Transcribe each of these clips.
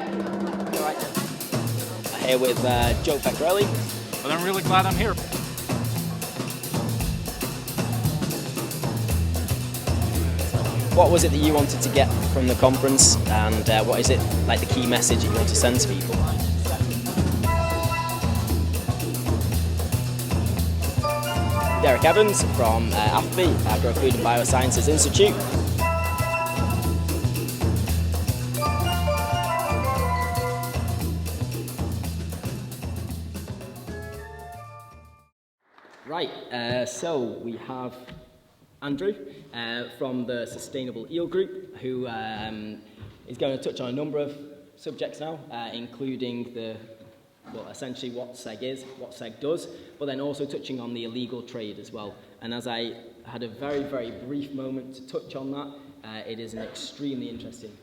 Right. I'm here with Joe Pecorelli. But I'm really glad I'm here. What was it that you wanted to get from the conference, and what is it, like, the key message that you want to send to people? Derek Evans from AFBI, Agro Food and Biosciences Institute. Right, so we have Andrew from the Sustainable Eel Group, who is going to touch on a number of subjects now, including essentially what SEG is, what SEG does, but then also touching on the illegal trade as well. And as I had a very, very brief moment to touch on that, it is an extremely interesting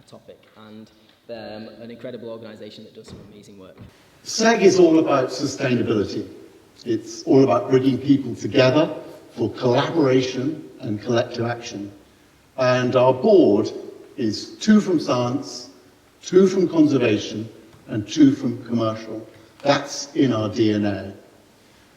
topic, and an incredible organisation that does some amazing work. SEG is all about sustainability. It's all about bringing people together for collaboration and collective action. And our board is 2 from science, 2 from conservation, and 2 from commercial. That's in our DNA.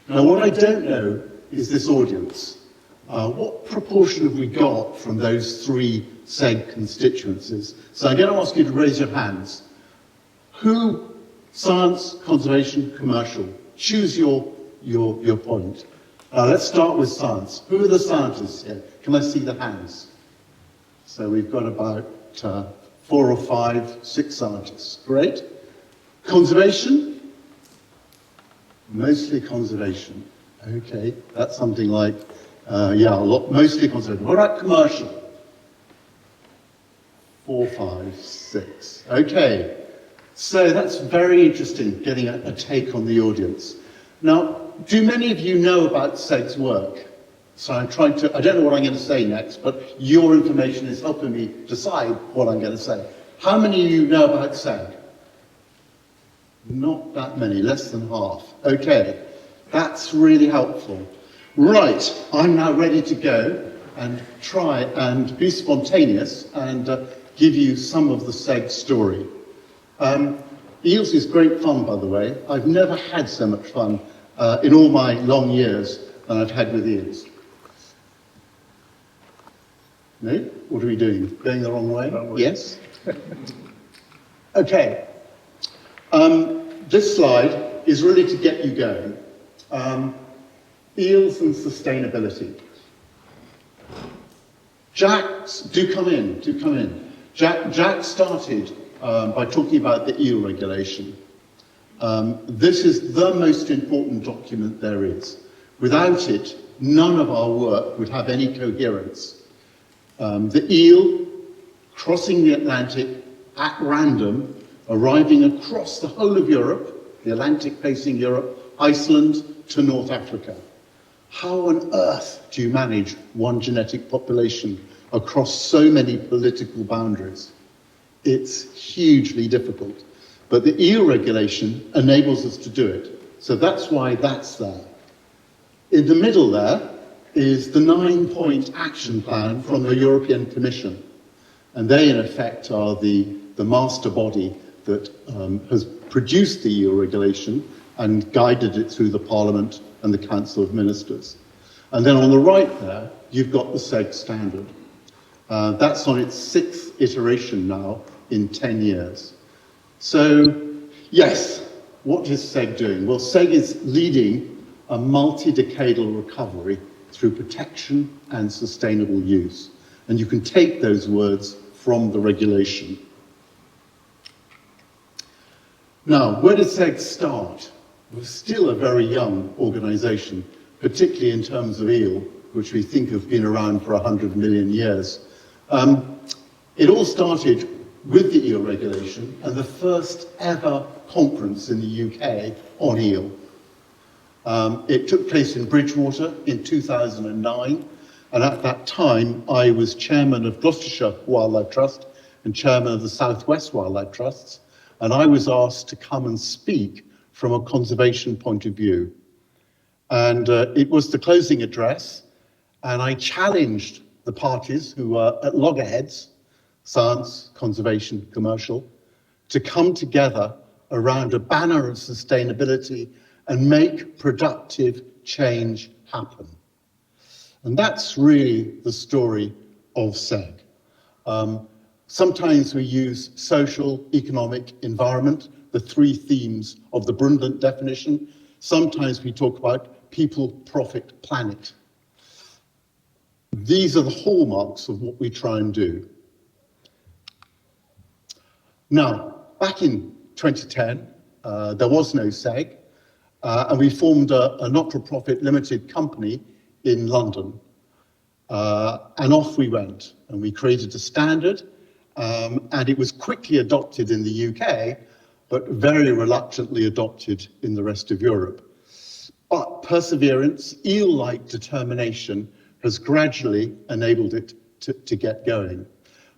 Now, what I don't know is this audience. What proportion have we got from those 3 SEG constituencies? So I'm going to ask you to raise your hands. Who, science, conservation, commercial? Choose your point. Let's start with science. Who are the scientists here? Can I see the hands? So we've got about 4 or 5, 6 scientists. Great. Conservation? Mostly conservation. Okay, that's something like, mostly conservation. What about commercial? 4, 5, 6. Okay, so that's very interesting, getting a take on the audience. Now, do many of you know about SEG's work? So I don't know what I'm going to say next, but your information is helping me decide what I'm going to say. How many of you know about SEG? Not that many, less than half. Okay, that's really helpful. Right, I'm now ready to go and try and be spontaneous and give you some of the SEG story. Eels is great fun, by the way. I've never had so much fun in all my long years than I've had with eels. No? What are we doing? Going the wrong way? Yes? Okay. This slide is really to get you going. Eels and sustainability. Do come in. Jack started by talking about the Eel Regulation. This is the most important document there is. Without it, none of our work would have any coherence. The eel crossing the Atlantic at random, arriving across the whole of Europe, the Atlantic facing Europe, Iceland to North Africa. How on earth do you manage one genetic population across so many political boundaries? It's hugely difficult. But the Eel Regulation enables us to do it. So that's why that's there. In the middle there is the 9-point action plan from the European Commission. And they, in effect, are the master body that has produced the Eel Regulation and guided it through the Parliament and the Council of Ministers. And then on the right there, you've got the SEG standard. That's on its 6th iteration now in 10 years. So, yes, what is SEG doing? Well, SEG is leading a multi-decadal recovery through protection and sustainable use. And you can take those words from the regulation. Now, where did SEG start? We're still a very young organisation, particularly in terms of eel, which we think have been around for 100 million years. It all started with the Eel Regulation and the first ever conference in the UK on eel. It took place in Bridgewater in 2009, and at that time I was chairman of Gloucestershire Wildlife Trust and chairman of the South West Wildlife Trusts, and I was asked to come and speak from a conservation point of view. And it was the closing address, and I challenged the parties who were at loggerheads, science, conservation, commercial, to come together around a banner of sustainability and make productive change happen. And that's really the story of SEG. Sometimes we use social, economic, environment, the three themes of the Brundtland definition. Sometimes we talk about people, profit, planet. These are the hallmarks of what we try and do. Now, back in 2010, there was no SEG, and we formed a not-for-profit limited company in London. And off we went, and we created a standard, and it was quickly adopted in the UK, but very reluctantly adopted in the rest of Europe. But perseverance, eel-like determination, has gradually enabled it to get going.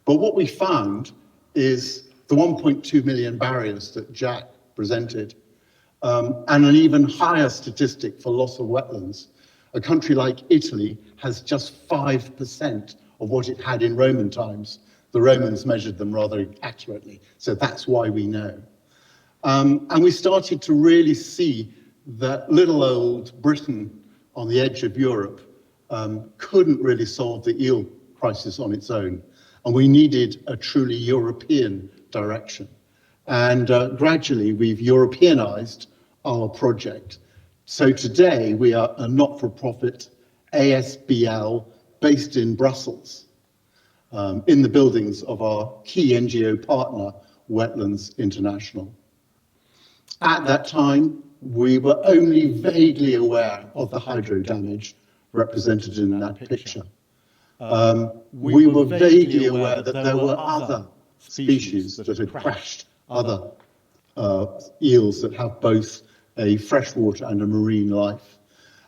But what we found is the 1.2 million barriers that Jack presented, and an even higher statistic for loss of wetlands. A country like Italy has just 5% of what it had in Roman times. The Romans measured them rather accurately, so that's why we know. And we started to really see that little old Britain on the edge of Europe couldn't really solve the eel crisis on its own, and we needed a truly European direction. And gradually we've Europeanized our project. So today we are a not-for-profit ASBL based in Brussels, in the buildings of our key NGO partner, Wetlands International. At that time, we were only vaguely aware of the hydro damage represented in that picture. We were vaguely aware that there were other species that had crashed, other eels that have both a freshwater and a marine life.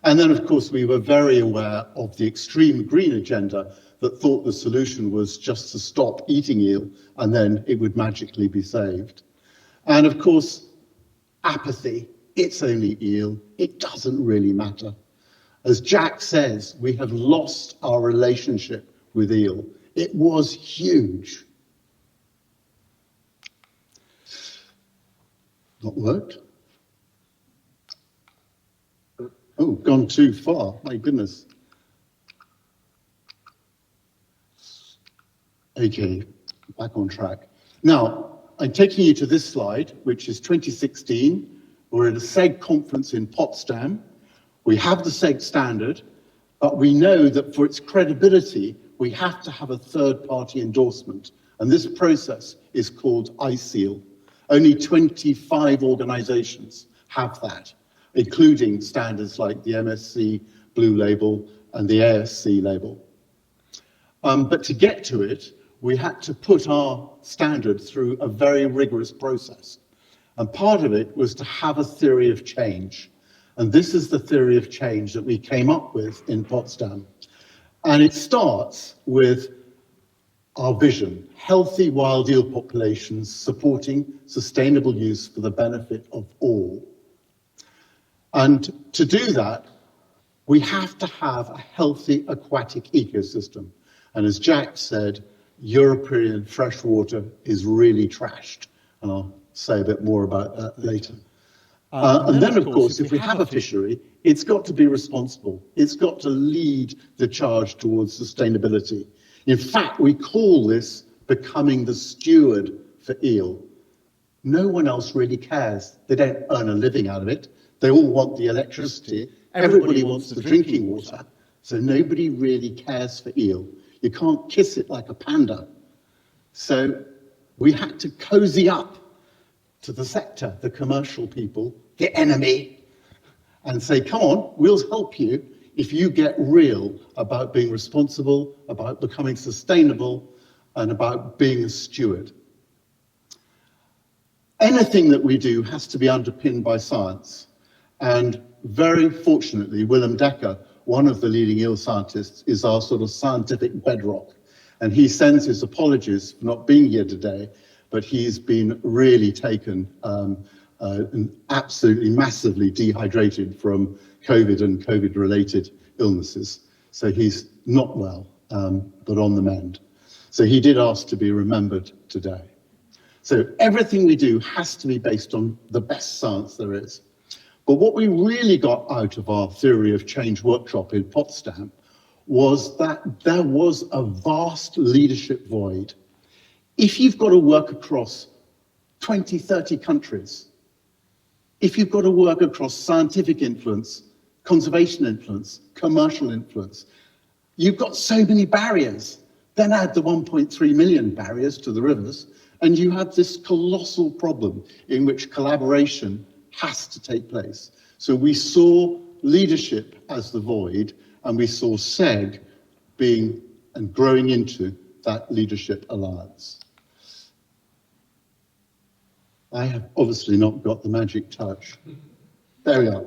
And then, of course, we were very aware of the extreme green agenda that thought the solution was just to stop eating eel and then it would magically be saved. And of course, apathy, it's only eel, it doesn't really matter. As Jack says, we have lost our relationship with eel. It was huge. Not worked? Oh, gone too far, my goodness. Okay, back on track. Now, I'm taking you to this slide, which is 2016. We're at a SEG conference in Potsdam. We have the SEG standard, but we know that for its credibility, we have to have a third-party endorsement. And this process is called ISEAL. Only 25 organizations have that, including standards like the MSC Blue Label and the ASC label. But to get to it, we had to put our standard through a very rigorous process. And part of it was to have a theory of change. And this is the theory of change that we came up with in Potsdam. And it starts with our vision, healthy wild eel populations supporting sustainable use for the benefit of all. And to do that, we have to have a healthy aquatic ecosystem. And as Jack said, European freshwater is really trashed. And I'll say a bit more about that later. And then, of course, if we have a fishery, it's got to be responsible. It's got to lead the charge towards sustainability. In fact, we call this becoming the steward for eel. No one else really cares. They don't earn a living out of it. They all want the electricity. Everybody wants the drinking water. So nobody really cares for eel. You can't kiss it like a panda. So we had to cozy up to the sector, the commercial people, the enemy, and say, come on, we'll help you if you get real about being responsible, about becoming sustainable, and about being a steward. Anything that we do has to be underpinned by science. And very fortunately, Willem Dekker, one of the leading eel scientists, is our sort of scientific bedrock. And he sends his apologies for not being here today, but he's been really taken and absolutely massively dehydrated from COVID and COVID-related illnesses. So he's not well, but on the mend. So he did ask to be remembered today. So everything we do has to be based on the best science there is. But what we really got out of our theory of change workshop in Potsdam was that there was a vast leadership void. If you've got to work across 20, 30 countries, if you've got to work across scientific influence, conservation influence, commercial influence, you've got so many barriers. Then add the 1.3 million barriers to the rivers, and you have this colossal problem in which collaboration has to take place. So we saw leadership as the void, and we saw SEG being and growing into that leadership alliance. I have obviously not got the magic touch. There we are.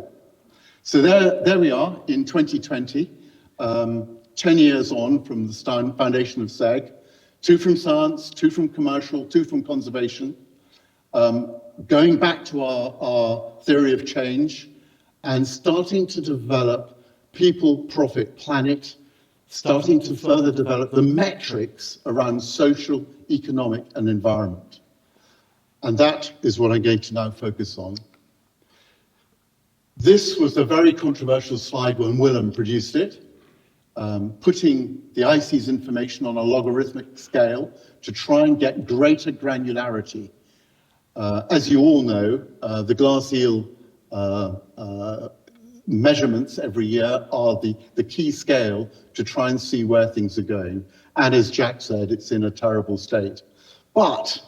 So there we are in 2020, 10 years on from the foundation of SEG, 2 from science, 2 from commercial, 2 from conservation, going back to our theory of change and starting to develop people, profit, planet, starting to further develop the metrics around social, economic, and environment. And that is what I'm going to now focus on. This was a very controversial slide when Willem produced it, putting the ICES information on a logarithmic scale to try and get greater granularity. As you all know, the glass eel measurements every year are the key scale to try and see where things are going. And as Jack said, it's in a terrible state. But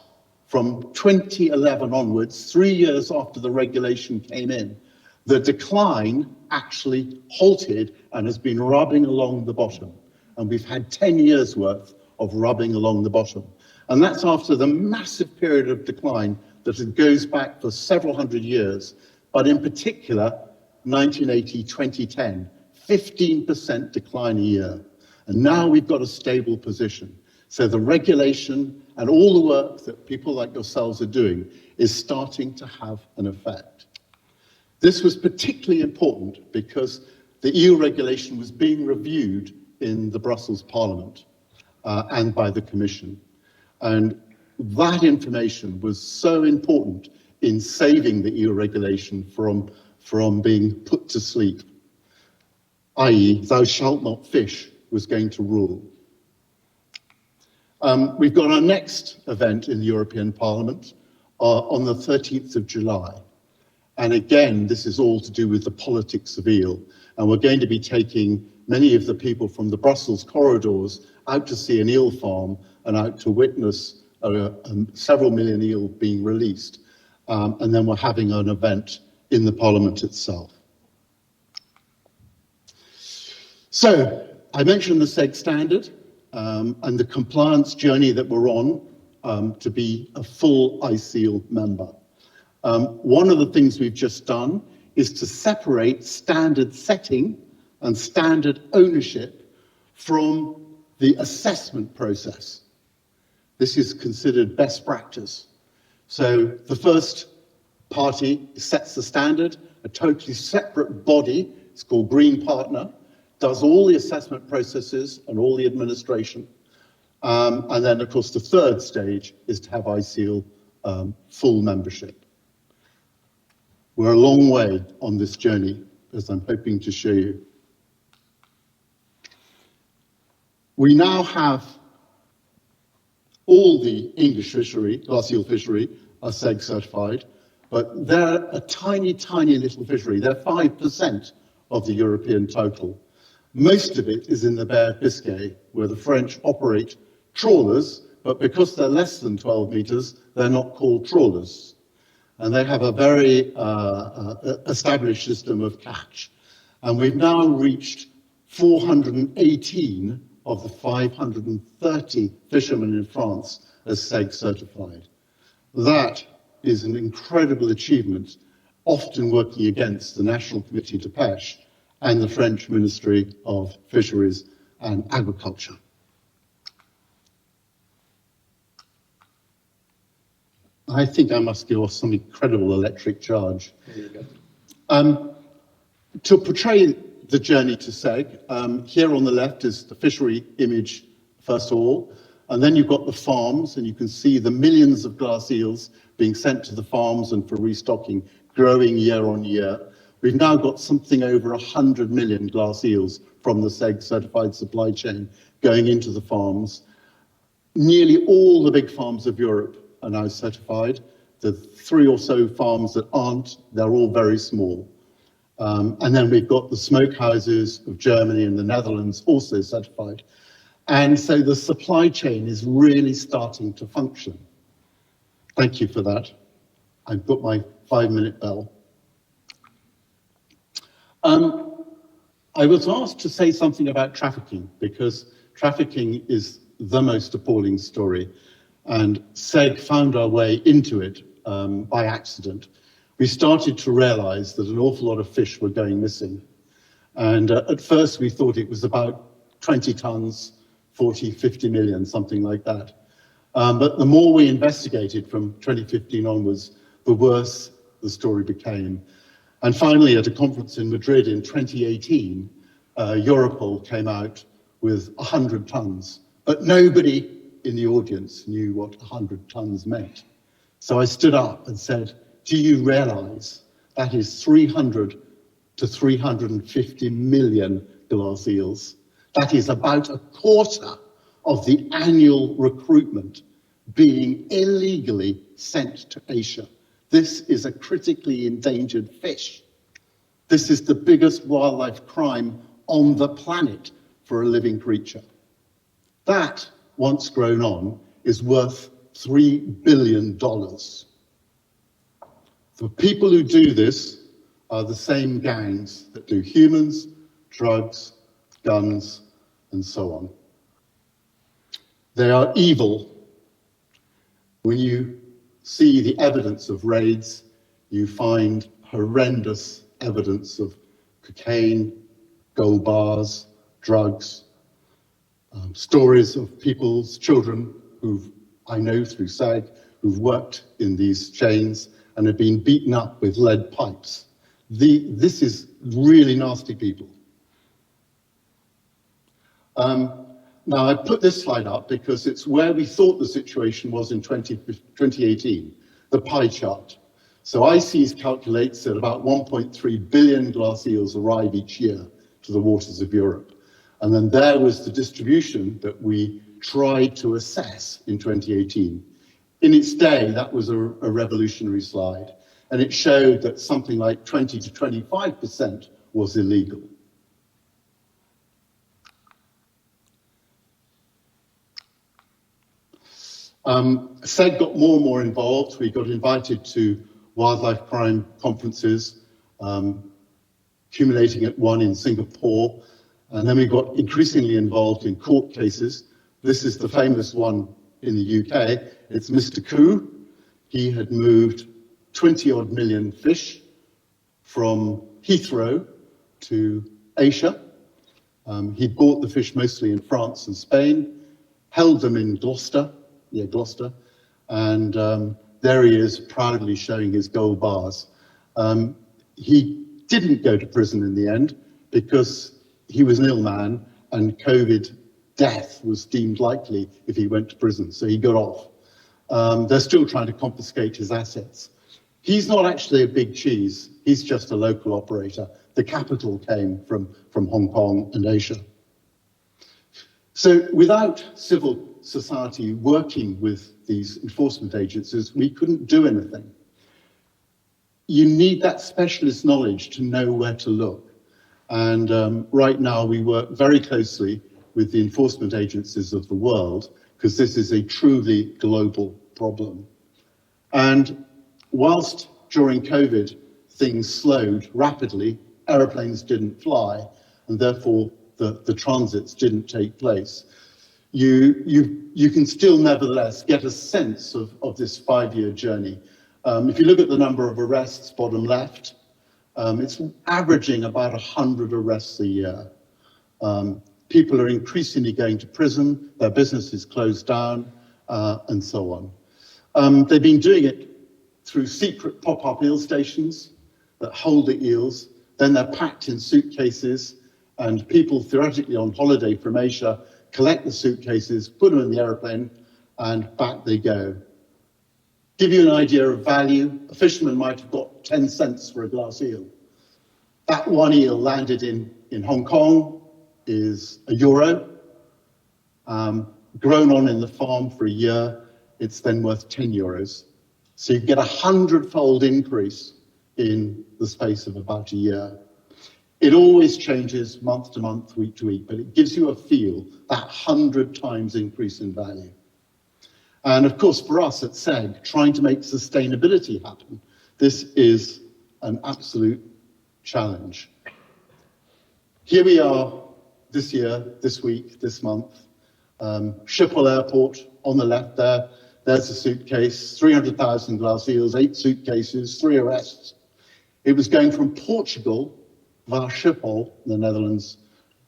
from 2011 onwards, 3 years after the regulation came in, the decline actually halted and has been rubbing along the bottom. And we've had 10 years worth of rubbing along the bottom. And that's after the massive period of decline that goes back for several hundred years, but in particular, 1980, 2010, 15% decline a year. And now we've got a stable position. So the regulation and all the work that people like yourselves are doing is starting to have an effect. This was particularly important because the Eel Regulation was being reviewed in the Brussels Parliament and by the Commission. And that information was so important in saving the Eel Regulation from being put to sleep, i.e., thou shalt not fish was going to rule. We've got our next event in the European Parliament on the 13th of July. And again, this is all to do with the politics of eel. And we're going to be taking many of the people from the Brussels corridors out to see an eel farm and out to witness several million eel being released. And then we're having an event in the Parliament itself. So, I mentioned the SEG standard and the compliance journey that we're on to be a full ICEEL member. One of the things we've just done is to separate standard setting and standard ownership from the assessment process. This is considered best practice. So the first party sets the standard, a totally separate body, it's called Green Partner, does all the assessment processes and all the administration. And then, of course, the third stage is to have ICEEL full membership. We're a long way on this journey, as I'm hoping to show you. We now have all the English fishery, glass eel fishery, are SEG certified, but they're a tiny, tiny little fishery. They're 5% of the European total. Most of it is in the Bay of Biscay, where the French operate trawlers, but because they're less than 12 meters, they're not called trawlers. And they have a very established system of catch. And we've now reached 418 of the 530 fishermen in France as SEG certified. That is an incredible achievement, often working against the National Committee de Pêche and the French Ministry of Fisheries and Agriculture. I think I must give off some incredible electric charge. There you go. To portray the journey to SEG, here on the left is the fishery image, first of all. And then you've got the farms, and you can see the millions of glass eels being sent to the farms and for restocking, growing year on year. We've now got something over 100 million glass eels from the SEG certified supply chain going into the farms. Nearly all the big farms of Europe are now certified. The 3 or so farms that aren't, they're all very small. And then we've got the smokehouses of Germany and the Netherlands also certified. And so the supply chain is really starting to function. Thank you for that. I've got my 5-minute bell. I was asked to say something about trafficking because trafficking is the most appalling story, and SEG found our way into it by accident. We started to realize that an awful lot of fish were going missing. And at first we thought it was about 20 tons, 40, 50 million, something like that. But the more we investigated from 2015 onwards, the worse the story became. And finally, at a conference in Madrid in 2018, Europol came out with 100 tons, but nobody in the audience knew what 100 tons meant. So I stood up and said, do you realize that is 300 to 350 million glass eels? That is about a quarter of the annual recruitment being illegally sent to Asia. This is a critically endangered fish. This is the biggest wildlife crime on the planet for a living creature. That, once grown on, is worth $3 billion. The people who do this are the same gangs that do humans, drugs, guns, and so on. They are evil. When you see the evidence of raids, you find horrendous evidence of cocaine, gold bars, drugs, stories of people's children who I know through SAG, who've worked in these chains and have been beaten up with lead pipes. This is really nasty people. Now, I put this slide up because it's where we thought the situation was in 2018, the pie chart. So ICES calculates that about 1.3 billion glass eels arrive each year to the waters of Europe. And then there was the distribution that we tried to assess in 2018. In its day, that was a revolutionary slide. And it showed that something like 20 to 25% was illegal. SEG got more and more involved. We got invited to wildlife crime conferences, accumulating at one in Singapore. And then we got increasingly involved in court cases. This is the famous one in the UK. It's Mr. Koo. He had moved 20-odd million fish from Heathrow to Asia. He bought the fish mostly in France and Spain, held them in Gloucester, and there he is proudly showing his gold bars. He didn't go to prison in the end because he was an ill man and COVID death was deemed likely if he went to prison, so he got off. They're still trying to confiscate his assets. He's not actually a big cheese, he's just a local operator. The capital came from Hong Kong and Asia. So without civil society working with these enforcement agencies, we couldn't do anything. You need that specialist knowledge to know where to look. And right now we work very closely with the enforcement agencies of the world because this is a truly global problem. And whilst during COVID things slowed rapidly, aeroplanes didn't fly, and therefore the transits didn't take place, you can still nevertheless get a sense of this 5-year journey. If you look at the number of arrests, bottom left, it's averaging about 100 arrests a year. People are increasingly going to prison, their business is closed down, and so on. They've been doing it through secret pop-up eel stations that hold the eels, then they're packed in suitcases, and people theoretically on holiday from Asia collect the suitcases, put them in the aeroplane, and back they go. Give you an idea of value, a fisherman might have got 10 cents for a glass eel. That one eel landed in Hong Kong is €1. Grown on in the farm for a year, it's then worth €10. So you get 100-fold increase in the space of about a year. It always changes month to month, week to week, but it gives you a feel, that 100 times increase in value. And of course, for us at SEG, trying to make sustainability happen, this is an absolute challenge. Here we are this year, this week, this month. Schiphol Airport on the left there, there's a suitcase, 300,000 glass eels, 8 suitcases, 3 arrests. It was going from Portugal via Schiphol, in the Netherlands,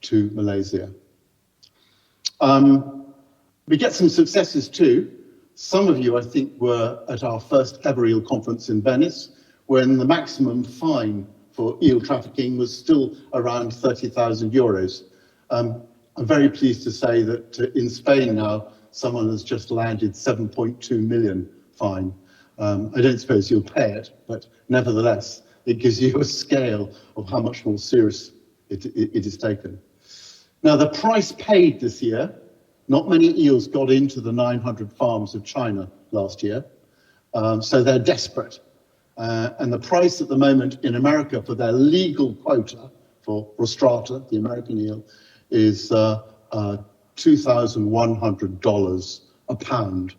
to Malaysia. We get some successes too. Some of you, I think, were at our first ever eel conference in Venice, when the maximum fine for eel trafficking was still around €30,000. I'm very pleased to say that in Spain now, someone has just landed 7.2 million fine. I don't suppose you'll pay it, but nevertheless, it gives you a scale of how much more serious it is taken. Now, the price paid this year, not many eels got into the 900 farms of China last year, so they're desperate. And the price at the moment in America for their legal quota for rostrata, the American eel, is $2,100 a pound.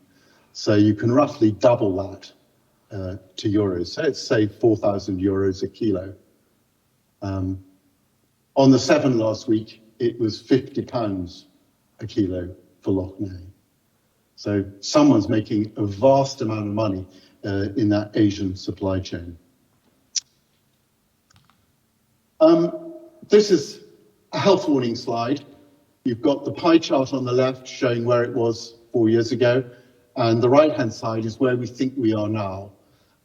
So you can roughly double that to euros. So it's, say, €4,000 a kilo. On the 7 last week, it was £50 a kilo for Loch Ness. So someone's making a vast amount of money in that Asian supply chain. This is a health warning slide. You've got the pie chart on the left showing where it was 4 years ago, and the right-hand side is where we think we are now.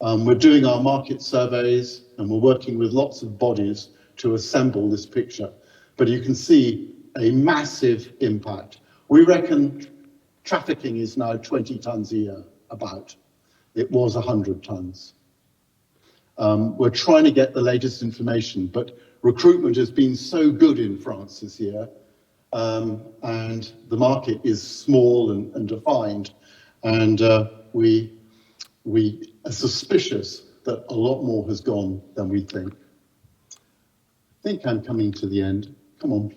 We're doing our market surveys, and we're working with lots of bodies to assemble this picture. But you can see a massive impact. We reckon trafficking is now 20 tons a year, about. It was 100 tons. We're trying to get the latest information, but recruitment has been so good in France this year, and the market is small and defined, and we are suspicious that a lot more has gone than we think. I think I'm coming to the end. Come on.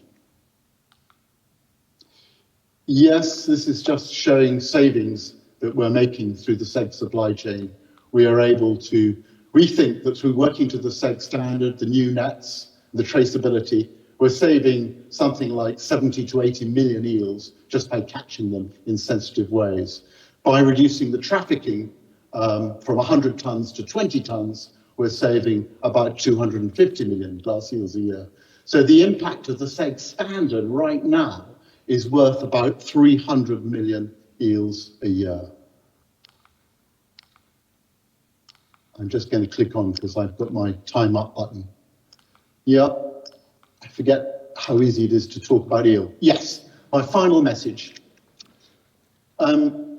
Yes, this is just showing savings that we're making through the SEG supply chain. We are able to, we think that through working to the SEG standard, the new nets, the traceability, we're saving something like 70 to 80 million eels just by catching them in sensitive ways. By reducing the trafficking from 100 tons to 20 tons, we're saving about 250 million glass eels a year. So the impact of the SEG standard right now is worth about 300 million eels a year. I'm just going to click on because I've got my time up button. Yep, I forget how easy it is to talk about eel. Yes, my final message. The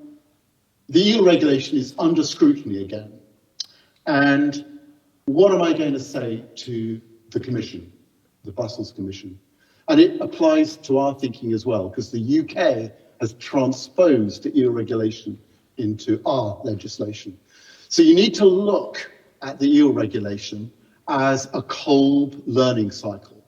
eel regulation is under scrutiny again. And what am I going to say to the Commission, the Brussels Commission? And it applies to our thinking as well, because the UK has transposed the eel regulation into our legislation. So you need to look at the eel regulation as a cold learning cycle.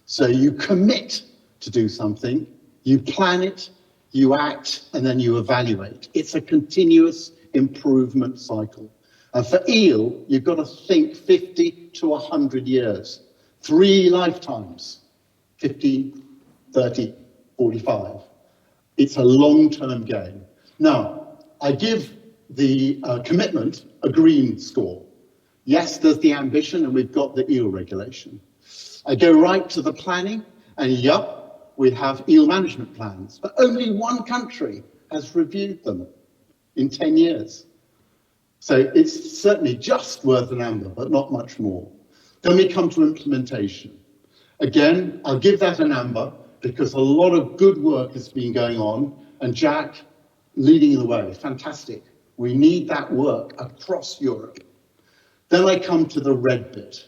So you commit to do something, you plan it, you act, and then you evaluate. It's a continuous improvement cycle. And for eel, you've got to think 50 to 100 years, 3 lifetimes, 50, 30, 45. It's a long-term game. Now, I give the commitment a green score. Yes, there's the ambition, and we've got the eel regulation. I go right to the planning, and yup, we have eel management plans, but only one country has reviewed them in 10 years. So it's certainly just worth an amber, but not much more. Then we come to implementation. Again, I'll give that an amber because a lot of good work has been going on, and Jack leading the way, fantastic. We need that work across Europe. Then I come to the red bit,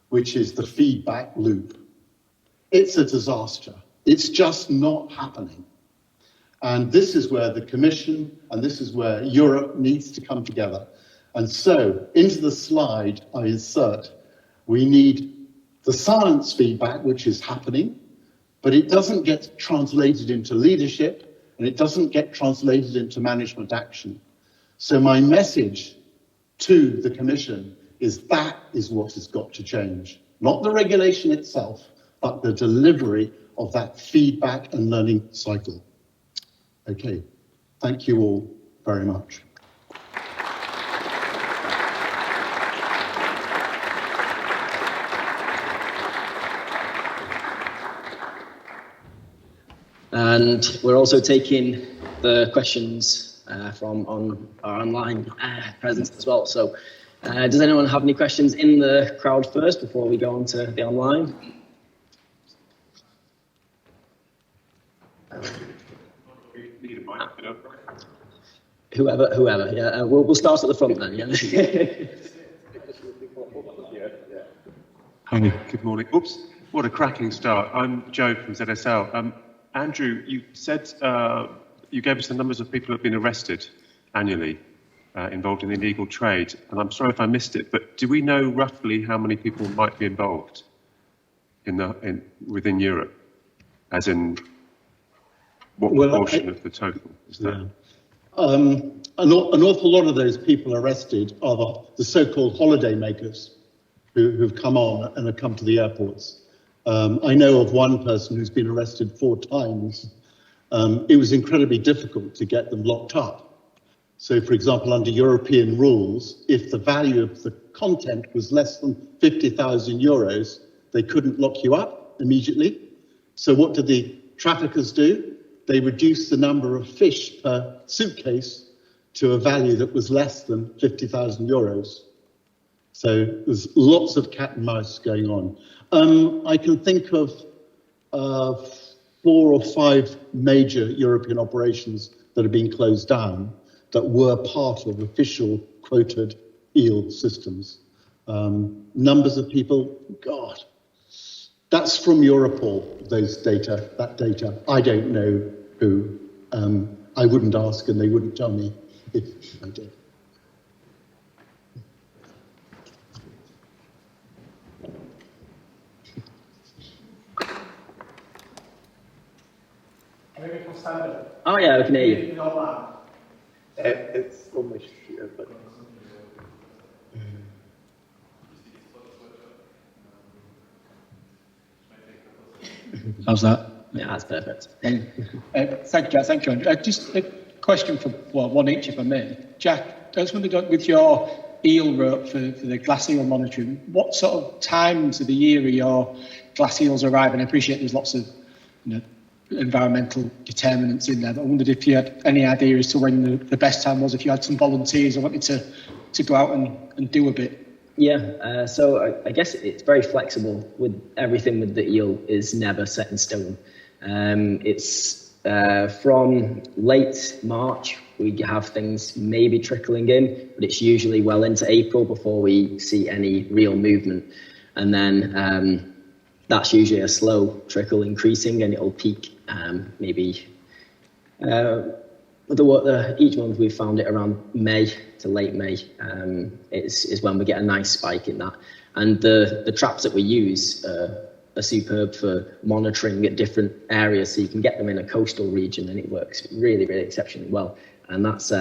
which is the feedback loop. It's a disaster. It's just not happening. And this is where the Commission and this is where Europe needs to come together. And so, into the slide I insert, we need the science feedback, which is happening, but it doesn't get translated into leadership, and it doesn't get translated into management action. So my message to the Commission is that is what has got to change. Not the regulation itself, but the delivery of that feedback and learning cycle. Okay, thank you all very much. And we're also taking the questions from on our online presence as well. So does anyone have any questions in the crowd first before we go on to the online? Whoever, yeah. We'll start at the front then, yeah. Hi, good morning. Oops, what a cracking start. I'm Joe from ZSL. Andrew, you said you gave us the numbers of people who have been arrested annually involved in illegal trade, and I'm sorry if I missed it, but do we know roughly how many people might be involved within Europe, as in what proportion of the total is that? Yeah. An awful lot of those people arrested are the so-called holiday makers who've come on and have come to the airports. I know of one person who's been arrested 4 times. It was incredibly difficult to get them locked up. So, for example, under European rules, if the value of the content was less than 50,000 euros, they couldn't lock you up immediately. So what did the traffickers do? They reduced the number of fish per suitcase to a value that was less than 50,000 euros. So there's lots of cat and mouse going on. I can think of 4 or 5 major European operations that have been closed down that were part of official quoted eel systems. Numbers of people, God, that's from Europol, that data. I don't know who. I wouldn't ask and they wouldn't tell me if I did. Oh yeah, we can hear you. It's almost here, but... How's that? Yeah, that's perfect. Thank you, Jack. Thank you, Andrew. Just a question for one each, if I may. Jack, I just want to go with your eel route for the glass eel monitoring. What sort of times of the year are your glass eels arriving? I appreciate there's lots of environmental determinants in there, but I wondered if you had any idea as to when the best time was, if you had some volunteers who wanted to go out and do a bit. Yeah, so I guess it's very flexible. With everything with the eel is never set in stone. It's from late March we have things maybe trickling in, but it's usually well into April before we see any real movement, and then that's usually a slow trickle increasing, and it'll peak maybe each month we've found it around May to late May is when we get a nice spike in that. And the traps that we use are superb for monitoring at different areas, so you can get them in a coastal region and it works really, really exceptionally well. And that's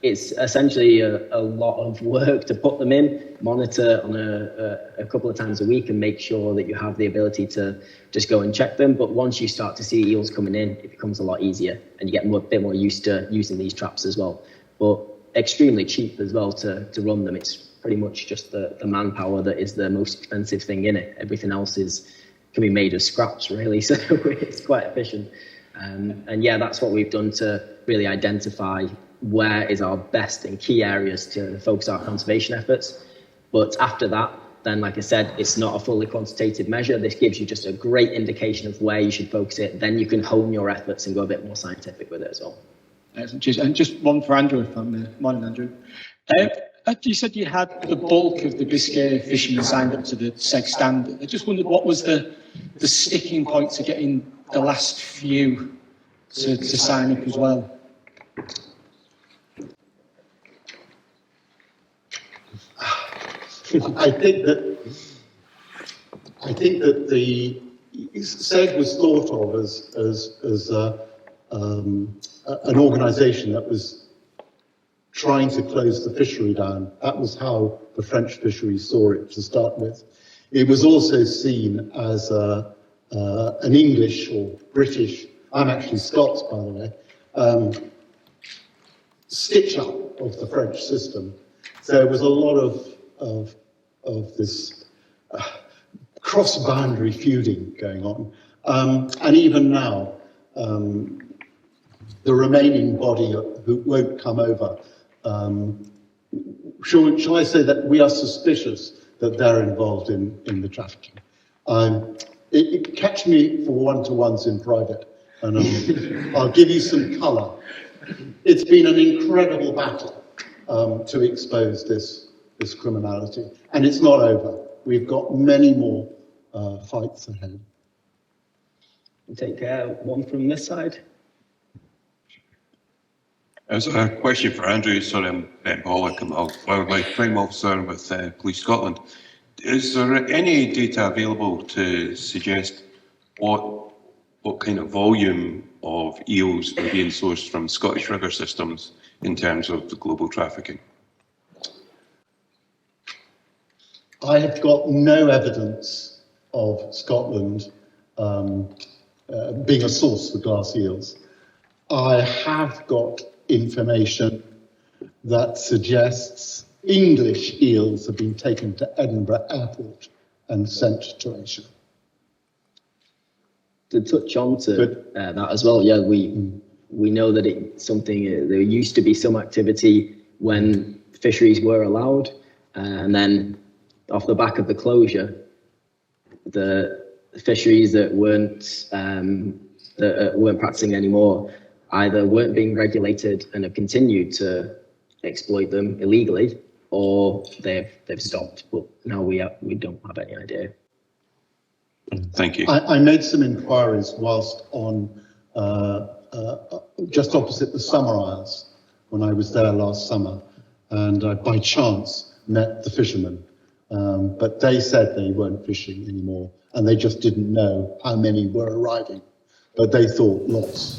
it's essentially a lot of work to put them in, monitor on a couple of times a week and make sure that you have the ability to just go and check them. But once you start to see eels coming in, it becomes a lot easier and you get a bit more used to using these traps as well. But extremely cheap as well to run them. It's pretty much just the manpower that is the most expensive thing in it. Everything else can be made of scraps really, so it's quite efficient. And yeah, that's what we've done to really identify where is our best and key areas to focus our conservation efforts. But after that, then like I said, it's not a fully quantitative measure. This gives you just a great indication of where you should focus it. Then you can hone your efforts and go a bit more scientific with it as well. And just one for Andrew, if I'm there. Morning, Andrew. You said you had the bulk of the Biscay fishermen signed up to the SEG standard. I just wondered what was the sticking point to getting the last few to sign up as well? I think that the SEG was thought of as an organisation that was trying to close the fishery down. That was how the French fishery saw it to start with. It was also seen as an English or British, I'm actually Scots by the way, stitch up of the French system. So there was a lot of this cross-boundary feuding going on. And even now, the remaining body who won't come over, shall I say that we are suspicious that they're involved in the trafficking. Catch me for one-to-ones in private, and I'll give you some colour. It's been an incredible battle to expose this criminality, and it's not over. We've got many more fights ahead. We'll take one from this side. As a question for Andrew, sorry, I'm Ben Pollock, I'm a wildlife crime officer with Police Scotland. Is there any data available to suggest what kind of volume of eels are being sourced from Scottish river systems in terms of the global trafficking? I have got no evidence of Scotland being a source for glass eels. I have got information that suggests English eels have been taken to Edinburgh Airport and sent to Asia. To touch on to that as well, yeah, we know that it's something, there used to be some activity when fisheries were allowed, and then off the back of the closure, the fisheries that weren't practicing anymore either weren't being regulated and have continued to exploit them illegally, or they've stopped. But now we don't have any idea. Thank you. I made some inquiries whilst on just opposite the Summer Isles when I was there last summer, and I by chance met the fishermen, but they said they weren't fishing anymore and they just didn't know how many were arriving, but they thought lots.